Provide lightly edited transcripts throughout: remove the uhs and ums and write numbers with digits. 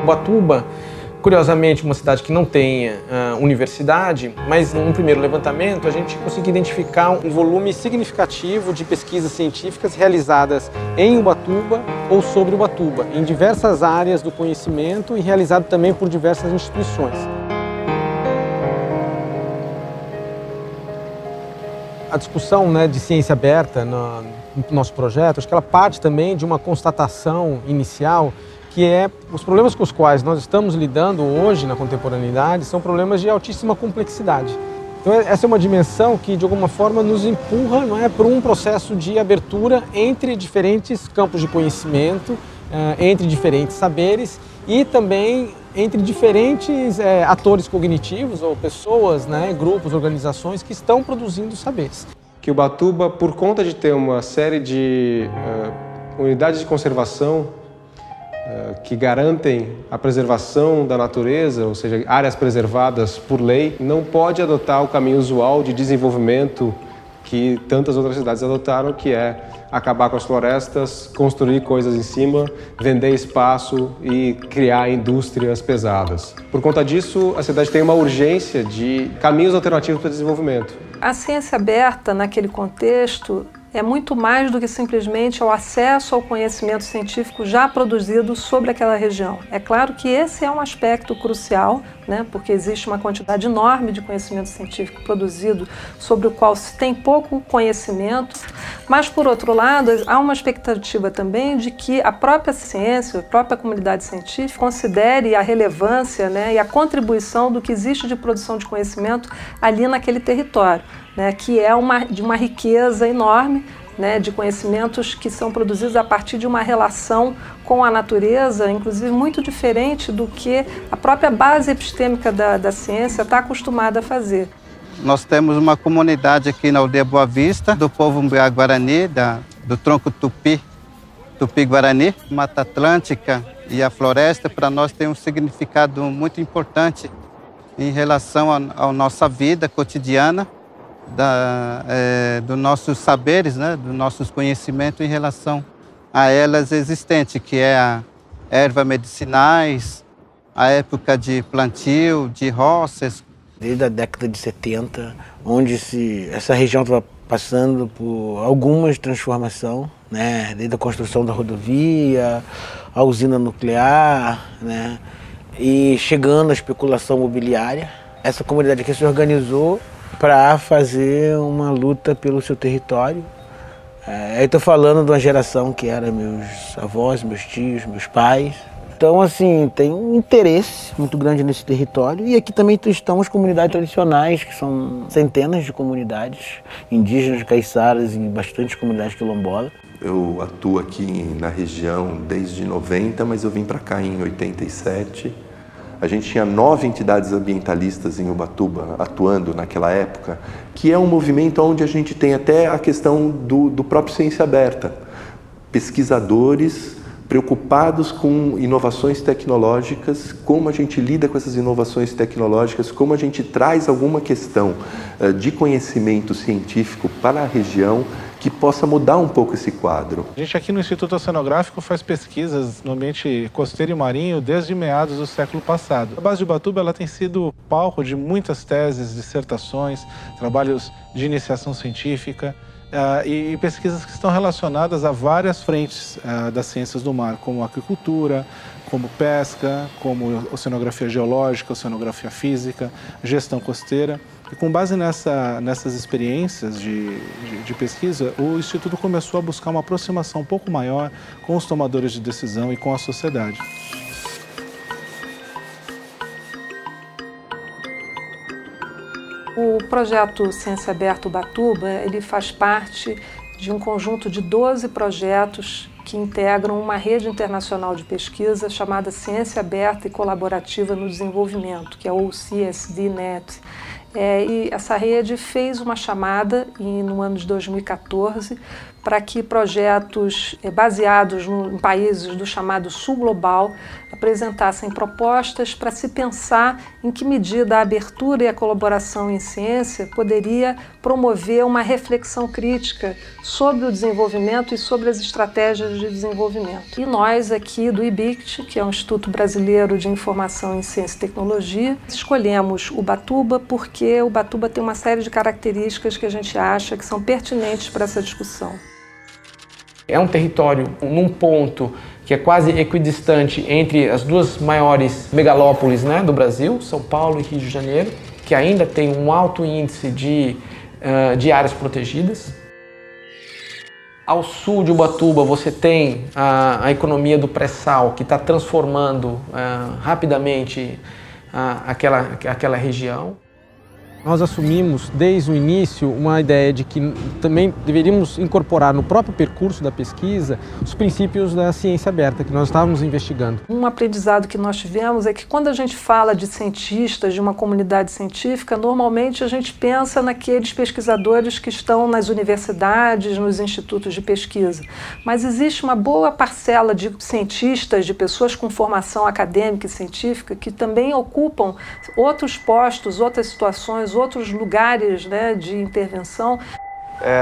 Ubatuba, curiosamente, uma cidade que não tem universidade, mas num primeiro levantamento a gente conseguiu identificar um volume significativo de pesquisas científicas realizadas em Ubatuba ou sobre Ubatuba, em diversas áreas do conhecimento e realizado também por diversas instituições. A discussão, de ciência aberta no nosso projeto, acho que ela parte também de uma constatação inicial, que é os problemas com os quais nós estamos lidando hoje na contemporaneidade são problemas de altíssima complexidade. Então essa é uma dimensão que de alguma forma nos empurra, para um processo de abertura entre diferentes campos de conhecimento, entre diferentes saberes e também entre diferentes atores cognitivos ou pessoas, grupos, organizações que estão produzindo saberes. Que Ubatuba, por conta de ter uma série de unidades de conservação que garantem a preservação da natureza, ou seja, áreas preservadas por lei, não pode adotar o caminho usual de desenvolvimento que tantas outras cidades adotaram, que é acabar com as florestas, construir coisas em cima, vender espaço e criar indústrias pesadas. Por conta disso, a cidade tem uma urgência de caminhos alternativos para o desenvolvimento. A ciência aberta, naquele contexto, é muito mais do que simplesmente o acesso ao conhecimento científico já produzido sobre aquela região. É claro que esse é um aspecto crucial, porque existe uma quantidade enorme de conhecimento científico produzido sobre o qual se tem pouco conhecimento, mas, por outro lado, há uma expectativa também de que a própria ciência, a própria comunidade científica considere a relevância e a contribuição do que existe de produção de conhecimento ali naquele território, que é de uma riqueza enorme, de conhecimentos que são produzidos a partir de uma relação com a natureza, inclusive muito diferente do que a própria base epistêmica da ciência está acostumada a fazer. Nós temos uma comunidade aqui na aldeia Boa Vista, do povo Mbuia-Guarani, do tronco Tupi-Guarani. Mata Atlântica e a floresta, para nós, tem um significado muito importante em relação à nossa vida cotidiana, dos nossos saberes, dos nossos conhecimentos em relação a elas existentes, que é a ervas medicinais, a época de plantio, de roças. Desde a década de 70, onde essa região estava passando por algumas transformações, desde a construção da rodovia, a usina nuclear, e chegando à especulação imobiliária. Essa comunidade aqui se organizou para fazer uma luta pelo seu território. Eu estou falando de uma geração que era meus avós, meus tios, meus pais. Então, assim, tem um interesse muito grande nesse território. E aqui também estão as comunidades tradicionais, que são centenas de comunidades indígenas, caiçaras e bastante comunidades quilombolas. Eu atuo aqui na região desde 90, mas eu vim para cá em 87. A gente tinha 9 entidades ambientalistas em Ubatuba atuando naquela época, que é um movimento onde a gente tem até a questão do próprio Ciência Aberta. Pesquisadores preocupados com inovações tecnológicas, como a gente lida com essas inovações tecnológicas, como a gente traz alguma questão de conhecimento científico para a região que possa mudar um pouco esse quadro. A gente aqui no Instituto Oceanográfico faz pesquisas no ambiente costeiro e marinho desde meados do século passado. A base de Ubatuba ela tem sido palco de muitas teses, dissertações, trabalhos de iniciação científica e pesquisas que estão relacionadas a várias frentes das ciências do mar, como agricultura, como pesca, como oceanografia geológica, oceanografia física, gestão costeira. E com base nessas experiências de pesquisa, o Instituto começou a buscar uma aproximação um pouco maior com os tomadores de decisão e com a sociedade. O projeto Ciência Aberta Ubatuba, ele faz parte de um conjunto de 12 projetos que integram uma rede internacional de pesquisa chamada Ciência Aberta e Colaborativa no Desenvolvimento, que é o CSDNet. E essa rede fez uma chamada no ano de 2014 para que projetos baseados em países do chamado Sul Global apresentassem propostas para se pensar em que medida a abertura e a colaboração em ciência poderia promover uma reflexão crítica sobre o desenvolvimento e sobre as estratégias de desenvolvimento. E nós aqui do IBICT, que é o Instituto Brasileiro de Informação em Ciência e Tecnologia, escolhemos Ubatuba porque Ubatuba tem uma série de características que a gente acha que são pertinentes para essa discussão. É um território num ponto que é quase equidistante entre as duas maiores megalópolis, né, do Brasil, São Paulo e Rio de Janeiro, que ainda tem um alto índice de áreas protegidas. Ao sul de Ubatuba você tem a economia do pré-sal, que está transformando rapidamente aquela região. Nós assumimos desde o início uma ideia de que também deveríamos incorporar no próprio percurso da pesquisa os princípios da ciência aberta que nós estávamos investigando. Um aprendizado que nós tivemos é que quando a gente fala de cientistas, de uma comunidade científica, normalmente a gente pensa naqueles pesquisadores que estão nas universidades, nos institutos de pesquisa. Mas existe uma boa parcela de cientistas, de pessoas com formação acadêmica e científica que também ocupam outros postos, outras situações, outros lugares, né, de intervenção.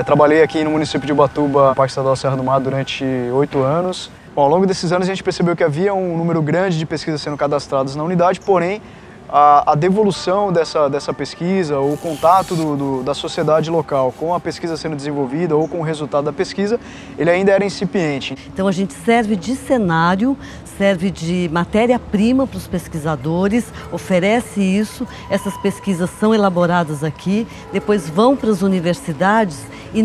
Trabalhei aqui no município de Ubatuba, Parque Estadual Serra do Mar, durante 8 anos. Bom, ao longo desses anos a gente percebeu que havia um número grande de pesquisas sendo cadastradas na unidade, porém a devolução dessa pesquisa, o contato da sociedade local com a pesquisa sendo desenvolvida ou com o resultado da pesquisa, ele ainda era incipiente. Então a gente serve de cenário, serve de matéria-prima para os pesquisadores, oferece isso, essas pesquisas são elaboradas aqui, depois vão para as universidades e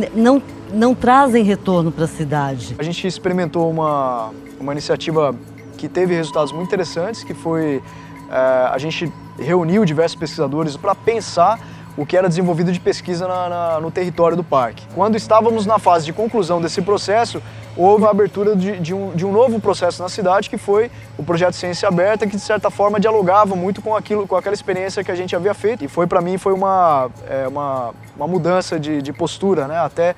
não trazem retorno para a cidade. A gente experimentou uma iniciativa que teve resultados muito interessantes, que foi a gente reuniu diversos pesquisadores para pensar o que era desenvolvido de pesquisa no território do parque. Quando estávamos na fase de conclusão desse processo, houve a abertura de um novo processo na cidade, que foi o projeto Ciência Aberta, que de certa forma dialogava muito com aquela experiência que a gente havia feito. E para mim foi uma mudança de postura, né? Até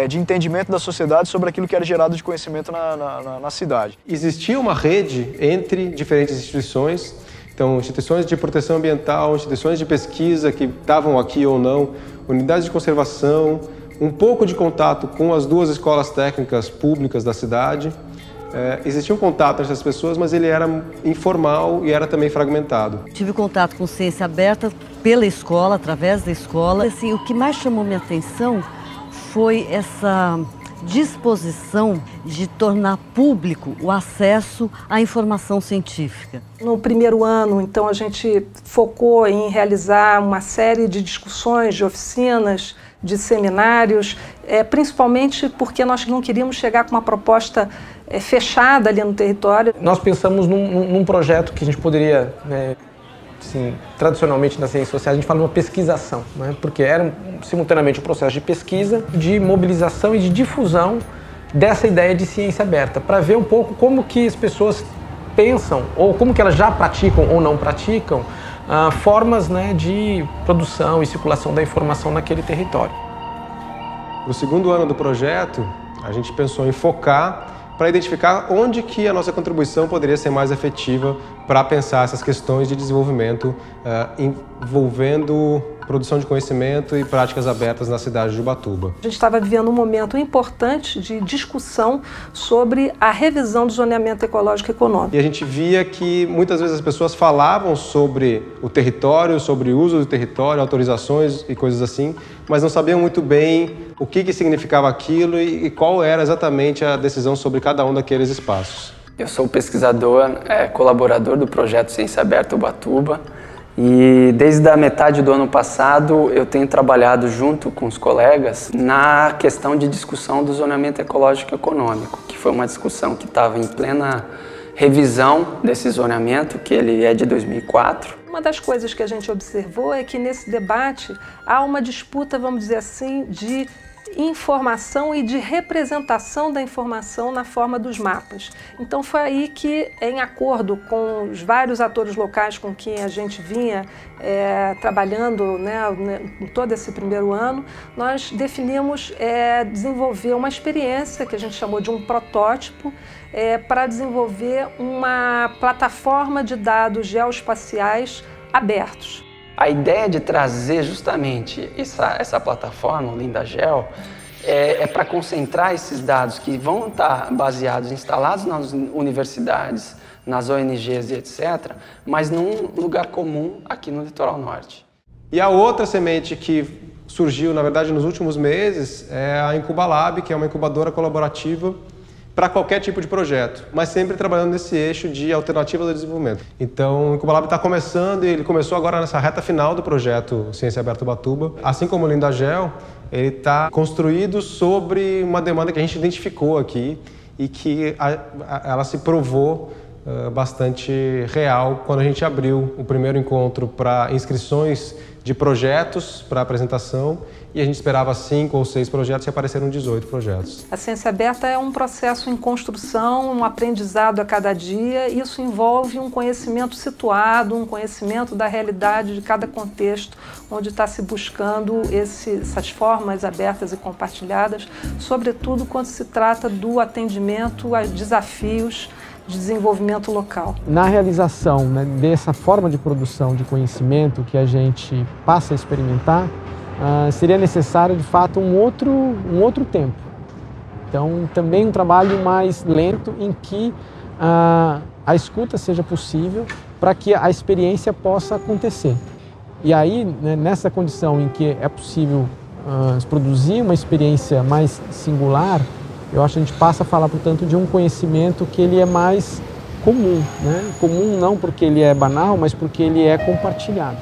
de entendimento da sociedade sobre aquilo que era gerado de conhecimento na cidade. Existia uma rede entre diferentes instituições. Então, instituições de proteção ambiental, instituições de pesquisa que estavam aqui ou não, unidades de conservação, um pouco de contato com as duas escolas técnicas públicas da cidade. Existia um contato entre essas pessoas, mas ele era informal e era também fragmentado. Tive contato com ciência aberta pela escola, através da escola. Assim, o que mais chamou minha atenção foi essa disposição de tornar público o acesso à informação científica. No primeiro ano, então, a gente focou em realizar uma série de discussões, de oficinas, de seminários, principalmente porque nós não queríamos chegar com uma proposta fechada ali no território. Nós pensamos num projeto que a gente poderia, assim, tradicionalmente nas ciências sociais a gente fala de uma pesquisação, né? Porque era simultaneamente um processo de pesquisa, de mobilização e de difusão dessa ideia de ciência aberta, para ver um pouco como que as pessoas pensam, ou como que elas já praticam ou não praticam, formas, né, de produção e circulação da informação naquele território. No segundo ano do projeto, a gente pensou em focar para identificar onde que a nossa contribuição poderia ser mais efetiva para pensar essas questões de desenvolvimento envolvendo produção de conhecimento e práticas abertas na cidade de Ubatuba. A gente estava vivendo um momento importante de discussão sobre a revisão do zoneamento ecológico e econômico. E a gente via que muitas vezes as pessoas falavam sobre o território, sobre o uso do território, autorizações e coisas assim, mas não sabiam muito bem o que significava aquilo e qual era exatamente a decisão sobre cada um daqueles espaços. Eu sou pesquisador, colaborador do projeto Ciência Aberta Ubatuba, e desde a metade do ano passado eu tenho trabalhado junto com os colegas na questão de discussão do zoneamento ecológico e econômico, que foi uma discussão que estava em plena revisão desse zoneamento, que ele é de 2004. Uma das coisas que a gente observou é que nesse debate há uma disputa, vamos dizer assim, de informação e de representação da informação na forma dos mapas. Então foi aí que, em acordo com os vários atores locais com quem a gente vinha trabalhando, né, em todo esse primeiro ano, nós definimos desenvolver uma experiência que a gente chamou de um protótipo para desenvolver uma plataforma de dados geoespaciais abertos. A ideia de trazer justamente essa plataforma, o LindaGeo, é para concentrar esses dados que vão estar baseados, instalados nas universidades, nas ONGs e etc., mas num lugar comum aqui no Litoral Norte. E a outra semente que surgiu, na verdade, nos últimos meses é a Incubalab, que é uma incubadora colaborativa para qualquer tipo de projeto, mas sempre trabalhando nesse eixo de alternativa do desenvolvimento. Então, o Incubalab está começando e ele começou agora nessa reta final do projeto Ciência Aberta Ubatuba. Assim como o LindaGeo, ele está construído sobre uma demanda que a gente identificou aqui e que ela se provou bastante real quando a gente abriu o primeiro encontro para inscrições de projetos para apresentação, e a gente esperava 5 ou 6 projetos e apareceram 18 projetos. A ciência aberta é um processo em construção, um aprendizado a cada dia. Isso envolve um conhecimento situado, um conhecimento da realidade de cada contexto onde está se buscando essas formas abertas e compartilhadas, sobretudo quando se trata do atendimento a desafios de desenvolvimento local. Na realização, né, dessa forma de produção de conhecimento que a gente passa a experimentar, seria necessário, de fato, um outro tempo. Então, também um trabalho mais lento em que a escuta seja possível para que a experiência possa acontecer. E aí, né, nessa condição em que é possível produzir uma experiência mais singular, eu acho que a gente passa a falar, portanto, de um conhecimento que ele é mais comum, né? Comum não porque ele é banal, mas porque ele é compartilhado.